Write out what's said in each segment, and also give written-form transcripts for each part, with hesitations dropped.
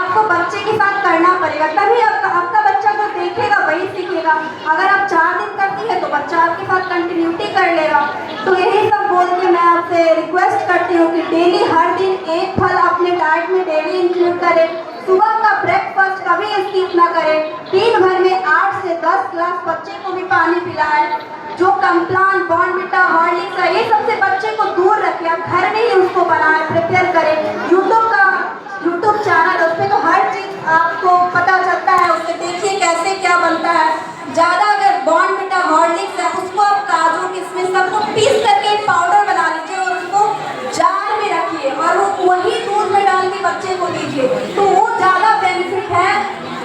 आपको बच्चे के साथ करना पड़ेगा, तभी आपका बच्चा जो देखेगा वही सीखेगा। अगर आप 4 दिन करती है तो बच्चा आपके साथ कंटिन्यूटी कर लेगा। तो यही सब बोल के मैं आपसे रिक्वेस्ट करती हूँ कि डेली हर दिन एक फल अपने डाइट में डेली इंक्लूड करें। सुबह का ब्रेकफास्ट कभी स्किप ना करें। दिन भर में 8 से 10 ग्लास बच्चे को भी पानी पिलाएं। जो कम्प्लान, बॉर्नविटा, हॉर्लिक्स है, ये सबसे बच्चे को दूर रखें। आप घर में ही उसको बनाएं, प्रिपेयर करें। यूट्यूब चैनल, उस पर तो हर चीज़ आपको पता चलता है, उससे देखिए कैसे क्या बनता है। ज़्यादा अगर बॉर्नविटा, हॉर्लिक्स है, उसको आप काजू, किशमिश सबको पीस करके पाउडर बना लीजिए और उसको जार में रखिए और वो वही दूध में डाल के बच्चे को दीजिए, तो वो ज़्यादा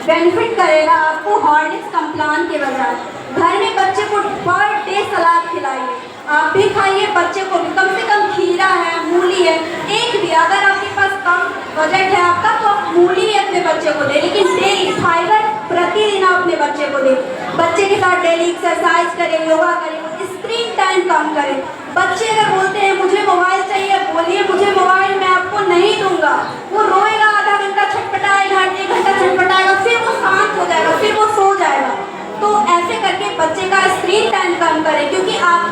बेनिफिट करेगा आपको हॉर्लिक्स कम्प्लान के बजाय। घर में बच्चे को पर डे सलाद खिलाइए, आप भी खाइए, बच्चे को भी। कम से कम खीरा है, मूली है, एक भी, अगर आपके पास कम बजट है आपका तो आप मूली ही अपने बच्चे को दें, लेकिन डेली फाइबर प्रतिदिन आप अपने बच्चे को दें। बच्चे के साथ डेली एक्सरसाइज करें, योगा करें, स्क्रीन टाइम कम करें। बच्चे अगर बोलते हैं मुझे मोबाइल चाहिए, बोलिए मुझे मोबाइल मैं आपको नहीं दूंगा। वो रोएगा, आधा घंटा छटपटाएगा, 1 घंटा छटपटाएगा, फिर वो शांत हो जाएगा, फिर वो सो जाएगा। तो ऐसे करके बच्चे का स्क्रीन टाइम कम करें, क्योंकि आप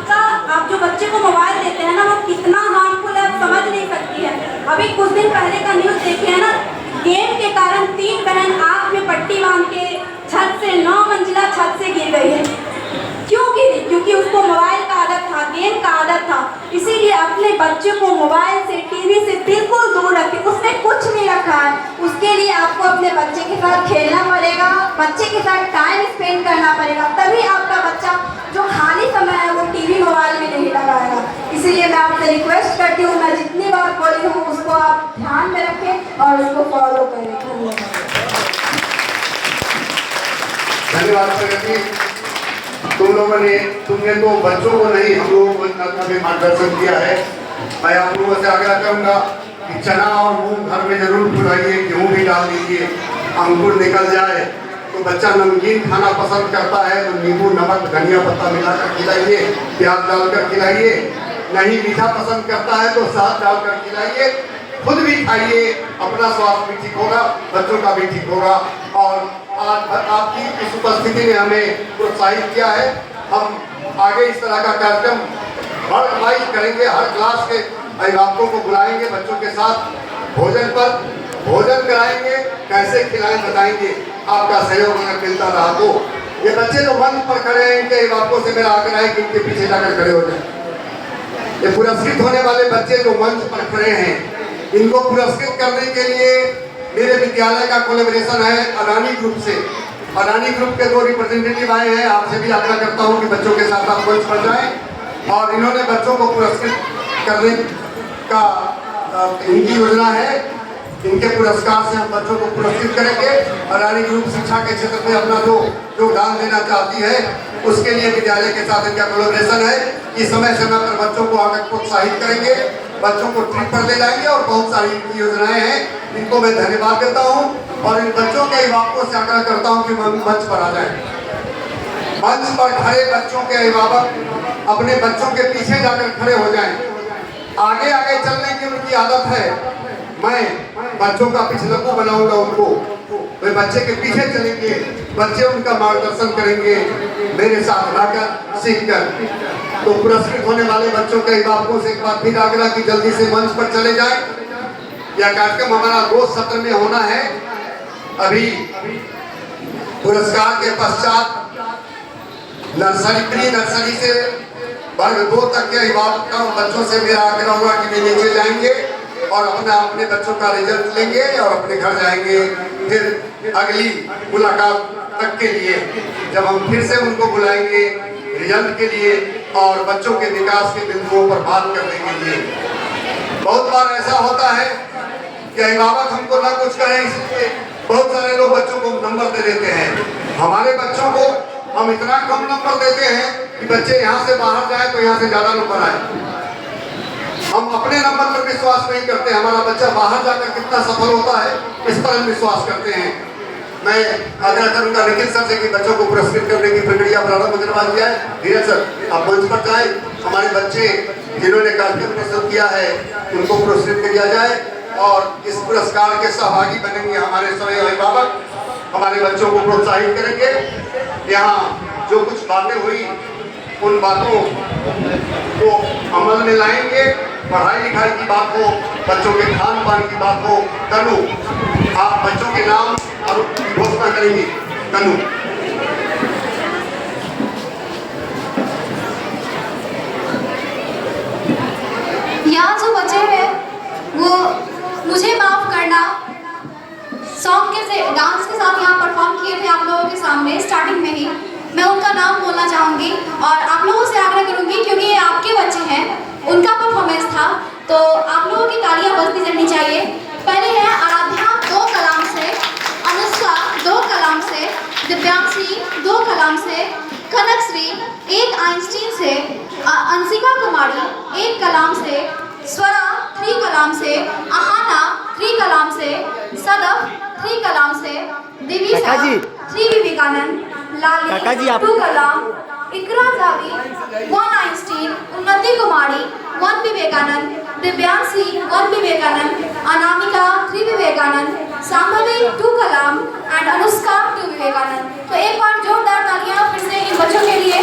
जो बच्चे को मोबाइल देते हैं ना, वो कितना हार्मफुल है आप समझ नहीं सकती है। अभी कुछ दिन पहले का न्यूज़ देखे है ना, गेम के कारण 3 बहन आँख में पट्टी बांध के छत से 9 मंजिला छत से गिर गई है। क्यों गिरी? क्योंकि उसको मोबाइल का आदत था, गेम का आदत था। इसीलिए अपने बच्चे को मोबाइल से, टीवी से बिल्कुल दूर रखें। उसने कुछ नहीं रखा है, उसके लिए आपको अपने बच्चे के साथ खेलना पड़ेगा, बच्चे के साथ टाइम स्पेंड करना पड़ेगा, तभी आपका बच्चा जो खाली समय है वो टीवी मोबाइल में नहीं लगाएगा। इसीलिए मैं आपसे रिक्वेस्ट करती हूँ, मैं जितनी बार बोली हूँ उसको आप ध्यान में रखें और उसको फॉलो करें। धन्यवाद। तुमने तो बच्चों को नहीं, हम लोगों को इतना भी मार्गदर्शन किया है। मैं आप लोगों से आग्रह करूंगा कि चना और मूंग घर में जरूर फुलाइए, गेहूँ भी डाल दीजिए, अंकुर निकल जाए तो बच्चा नमकीन खाना पसंद करता है तो नींबू, नमक, धनिया पत्ता मिलाकर खिलाइए, प्याज डालकर खिलाइए। नहीं मीठा पसंद करता है तो शहद डालकर खिलाइए, खुद भी खाइए, अपना स्वास्थ्य भी ठीक होगा, बच्चों का भी ठीक होगा। और आज आपकी इस उपस्थिति ने हमें प्रोत्साहित किया है। हम आगे इस तरह का कार्यक्रम हर वाइज करेंगे, हर क्लास के अभिभावकों को बुलाएंगे, बच्चों के साथ भोजन कराएंगे, कैसे खिलाएं बताएंगे। आपका सहयोग अगर मिलता रहा तो ये बच्चे जो मंच पर खड़े हैं, इनके अभिभावकों से मेरा आग्रह है कि इनके पीछे जाकर खड़े हो जाए। ये पुरस्कृत होने वाले बच्चे जो मंच पर खड़े हैं, इनको पुरस्कृत करने के लिए मेरे विद्यालय का कोलैबोरेशन है अडानी ग्रुप से। अडानी ग्रुप के 2 रिप्रेजेंटेटिव आए हैं। आपसे भी आग्रह करता हूं कि बच्चों के साथ आप मंच पर जाएं और इन्होंने बच्चों को पुरस्कृत करने का इनकी योजना है। इनके पुरस्कार से हम बच्चों को पुरस्कृत करेंगे। अडानी ग्रुप शिक्षा के क्षेत्र में अपना जो योगदान देना चाहती है, उसके लिए विद्यालय के साथ इनका कोलैबोरेशन है कि समय समय पर बच्चों को आगे प्रोत्साहित करेंगे, बच्चों को ट्रिप पर ले जाएंगे और बहुत सारी योजनाएं हैं। इनको मैं धन्यवाद देता हूं और इन बच्चों के अभिभावकों से आग्रह करता हूं कि मंच पर आ जाएं। मंच पर खड़े बच्चों के अभिभावक अपने बच्चों के पीछे जाकर खड़े हो जाएं। आगे आगे चलने की उनकी आदत है, मैं बच्चों का पिछलक्कू बनाऊंगा उनको, वे बच्चे के पीछे चलेंगे, बच्चे उनका मार्गदर्शन करेंगे मेरे साथ रहकर, सीखकर। तो पुरस्कृत होने वाले बच्चों के अभिभावकों से एक बार फिर आग्रह कि जल्दी से मंच पर चले जाएं। यह कार्यक्रम हमारा 2 सत्र में होना है। अभी पुरस्कार के पश्चात प्री नर्सरी से वर्ग 2 तक के अभिभावकों बच्चों से मेरा आग्रह होगा कि वे नीचे जाएंगे और अपने बच्चों का रिजल्ट लेंगे और अपने घर जाएंगे। फिर अगली मुलाकात तक के लिए जब हम फिर से उनको बुलाएंगे रिजल्ट के लिए और बच्चों के विकास के बिंदुओं पर बात करने के लिए। बहुत बार ऐसा होता है कि अभिभावक हमको ना कुछ कहें, इसलिए बहुत सारे लोग बच्चों को नंबर दे देते हैं। हमारे बच्चों को हम इतना कम नंबर देते हैं कि बच्चे यहाँ से बाहर जाए तो यहाँ से ज़्यादा नंबर आए। हम अपने नंबर पर विश्वास नहीं करते, हमारा बच्चा बाहर जाकर कितना सफल होता है इस पर हम विश्वास करते हैं। मैं आग्रह करूंगा निखिल सर से कि बच्चों को पुरस्कृत करने की प्रक्रिया प्रारंभ करवा दिया है। धीरज सर आप मंच पर जाए, हमारे बच्चे जिन्होंने कार्यक्रम प्रस्तुत किया है उनको पुरस्कृत किया जाए। और इस पुरस्कार के सहभागी बनेंगे हमारे सभी अभिभावक, हमारे बच्चों को प्रोत्साहित करेंगे। यहाँ जो कुछ बातें हुई उन बातों को अमल में लाएंगे। पढ़ाई लिखाई की बात हो, बच्चों के खान पान की बात हो। तनु, आप बच्चों के नाम और घोषणा करेंगी। तनु, यहाँ जो बच्चे हैं वो मुझे माफ़ करना, सॉन्ग के डांस के साथ यहाँ परफॉर्म किए थे आप लोगों के सामने स्टार्टिंग में ही। मैं उनका नाम बोलना चाहूँगी और आप लोगों से आग्रह करूँगी, क्योंकि ये आपके बच्चे हैं, उनका परफॉर्मेंस था, तो आप लोगों की तालियां बजती चलनी चाहिए। पहले है आराध्या 2 कलाम से, अनुष्का 2 कलाम से, दिव्यांशी 2 कलाम से, कनकश्री 1 आइंस्टीन से, अंशिका कुमारी 1 कलाम से, स्वरा 3 कलाम से, आहाना 3 कलाम से, सदफ 3 कलाम से, दिविशा 3 विवेकानंद, लाली 2 कलाम, इकरा जावी 1 आइंस्टीन, उन्नति कुमारी 1 विवेकानंद, दिव्यांशी 1 विवेकानंद, अनामिका 3 विवेकानंद, सांभवी 2 कलाम एंड अनुष्का 2 विवेकानंद। तो एक बार जोरदार तालियां फिर से इन बच्चों के लिए।